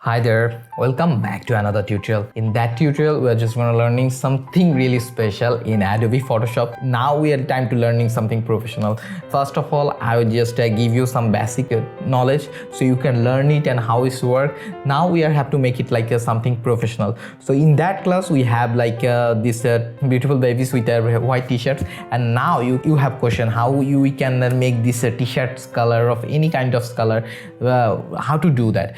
Hi there, welcome back to another tutorial. In that tutorial, we are just going to learning something really special in Adobe Photoshop. Now we are time to learning something professional. First of all, I will just give you some basic knowledge so you can learn it and how it's work. Now we have to make it like something professional. So in that class, we have like this beautiful babies with white t-shirts, and now you have question how we can make this t-shirts color of any kind of color. How to do that?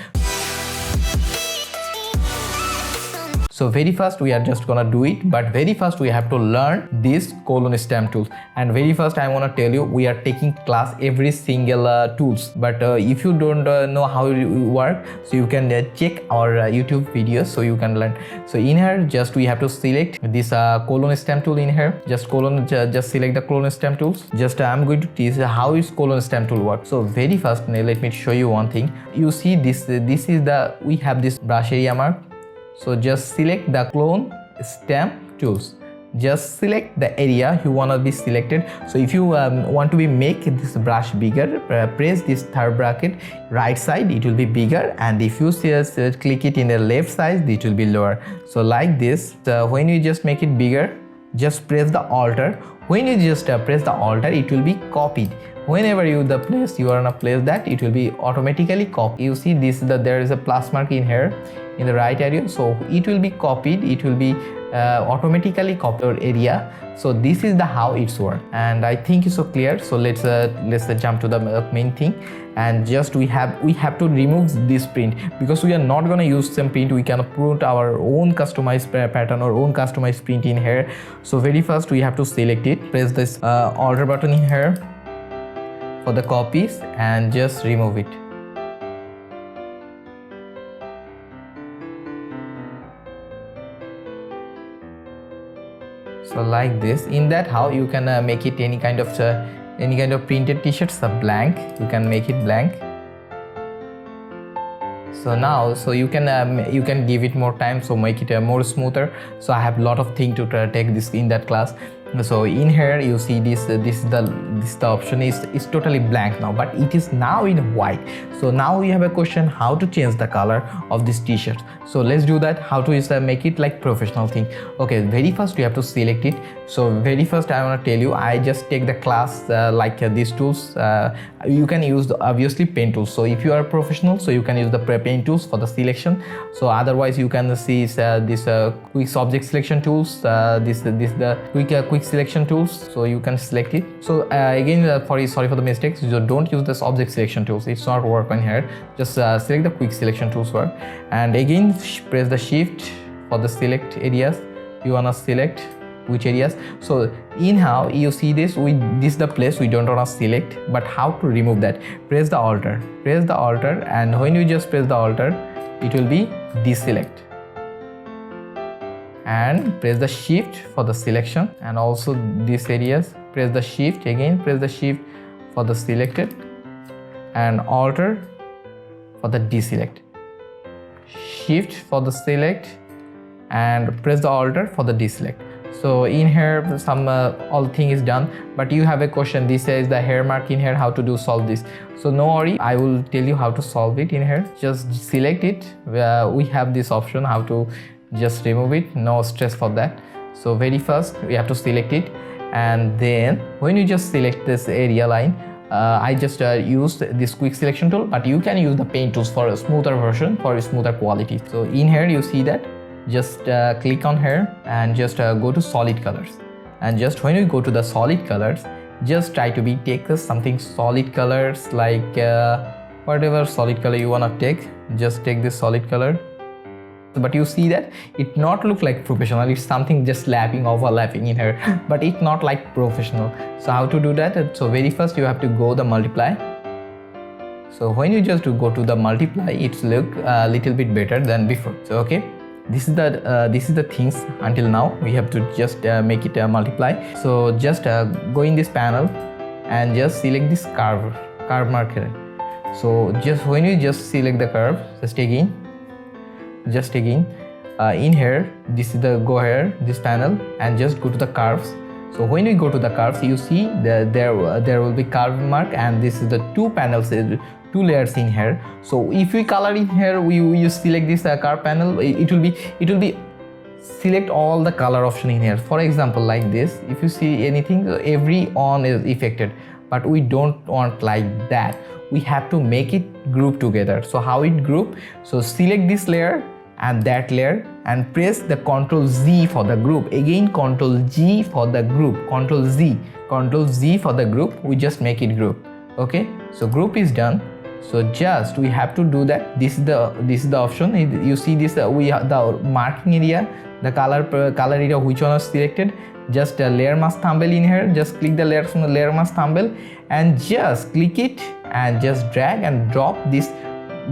So very first we are just gonna do it, but very first we have to learn this colon stamp tools. And very first I want to tell you, we are taking class every single tools, but if you don't know how it work, so you can check our YouTube videos so you can learn. So in here just we have to select this colon stamp tool. In here just select the colon stamp tools. Just I'm going to teach how is colon stamp tool work. So very first let me show you one thing. You see this is the we have this brush area mark. So just select the clone stamp tools. Just select the area you want to be selected. So if you want to be make this brush bigger, press this third bracket right side, it will be bigger, and if you click it in the left side, it will be lower. So like this, when you just make it bigger, just press the Alter. When you just press the Alter, it will be copied. Whenever you are gonna place that, it will be automatically copied. You see this there is a plus mark in here in the right area, so it will be copied. It will be automatically copied area. So this is the how it's work, and I think it's so clear. So let's jump to the main thing, and just we have to remove this print because we are not gonna use some print. We can put our own customized pattern or own customized print in here. So very first we have to select it, press this Alter button in here for the copies, and just remove it. So like this, in that how you can make it any kind of printed t-shirts blank. You can make it blank. So now you can give it more time, so make it more smoother. So I have a lot of things to take this in that class. So in here you see this the option is totally blank now, but it is now in white. So now we have a question how to change the color of this t-shirt. So let's do that. How to make it like professional thing. Okay, very first you have to select it. So very first I want to tell you, I just take the class like these tools. You can use the obviously pen tools. So if you are professional, so you can use the pen tools for the selection. So otherwise you can see this quick object selection tools, the quick selection tools, so you can select it. So again sorry for the mistakes, so don't use this object selection tools, it's not work on here. Just select the quick selection tools work, and again press the shift for the select areas you wanna select which areas. So in how you see this is the place we don't wanna select, but how to remove that, press the Alter, and when you just press the Alter, it will be deselect, and press the shift for the selection, and also these areas press the shift, again press the shift for the selected, and Alter for the deselect, shift for the select, and press the Alter for the deselect. So in here some all thing is done, but you have a question. This says the hair mark in here, how to solve this. So no worry, I will tell you how to solve it in here. Just select it. We have this option how to just remove it, no stress for that. So very first we have to select it, and then when you just select this area line, I just used this quick selection tool, but you can use the pen tools for a smoother version, for a smoother quality. So in here you see that, just click on here and just go to solid colors, and just when you go to the solid colors, just try to take something solid colors, like whatever solid color you wanna take, just take this solid color. But you see that it not look like professional, it's something just overlapping in here, but it not like professional. So how to do that? So very first you have to go the multiply. So when you just go to the multiply, it's look a little bit better than before. So okay, this is the things until now. We have to just make it multiply. So just go in this panel and just select this curve marker. So just when you just select the curve, just again in here, this is the go here, this panel, and just go to the curves. So when we go to the curves, you see there will be curve mark, and this is the two panels two layers in here. So if we color in here, we select this curve panel, it will be select all the color option in here. For example, like this, if you see anything, every on is affected, but we don't want like that. We have to make it group together. So how it group? So select this layer and that layer and press the Ctrl Z for the group. Again Ctrl G for the group, Ctrl Z for the group. We just make it group. Okay, so group is done. So just we have to do that. This is the option. You see this, we have the marking area, the color area, which one is selected. Just a layer mask thumbnail in here. Just click the layer from the layer mask thumbnail and just click it and just drag and drop this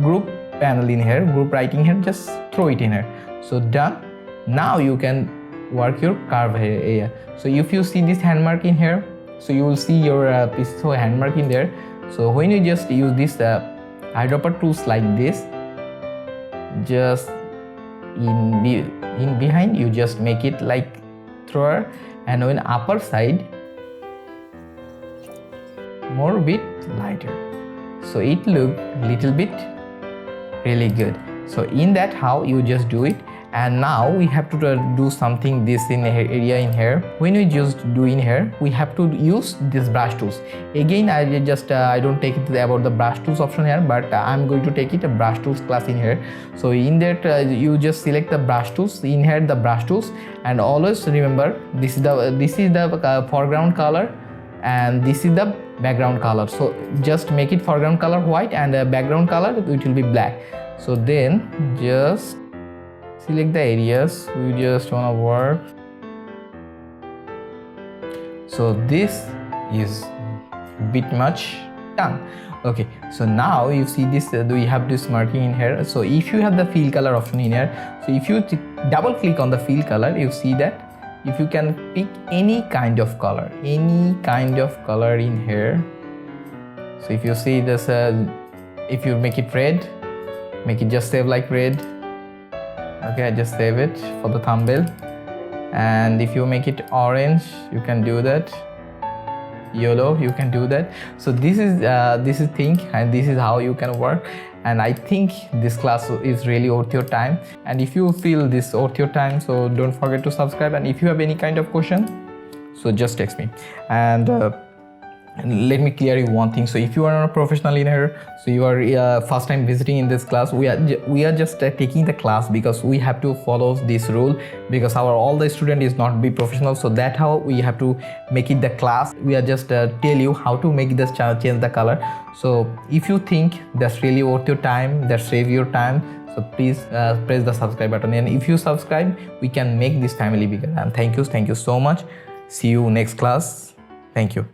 group panel in here, group writing here, just throw it in here. So done. Now you can work your curve area. So if you see this hand mark in here, so you will see your piece of hand mark in there. So when you just use this eyedropper tools like this, just in behind, you just make it like thrower, and on upper side more bit lighter, so it look little bit really good. So in that how you just do it. And now we have to do something this in area in here. When we just do in here, we have to use this brush tools. Again, I just I don't take it about the brush tools option here, but I'm going to take it a brush tools class in here. So in that you just select the brush tools, inherit the brush tools, and always remember this is the foreground color and this is the background color. So just make it foreground color white and background color it will be black. So then just select the areas we just want to work. So this is bit much done. Okay, so now you see this, we have this marking in here. So if you have the fill color option in here, so if you double click on the fill color, you see that if you can pick any kind of color in here. So if you see this, if you make it red, make it just save like red. Okay, I just save it for the thumbnail. And if you make it orange, you can do that. Yellow, you can do that. So this is thing, and this is how you can work. And I think this class is really worth your time. And if you feel this worth your time, so don't forget to subscribe. And if you have any kind of question, so just text me. And let me clear you one thing. So if you are not a professional in here, so you are first time visiting in this class, we are just taking the class because we have to follow this rule, because all the student is not be professional. So that how we have to make it the class. We are just tell you how to make this change the color. So if you think that's really worth your time, that save your time, so please press the subscribe button. And if you subscribe, we can make this family bigger. And thank you so much. See you next class. Thank you.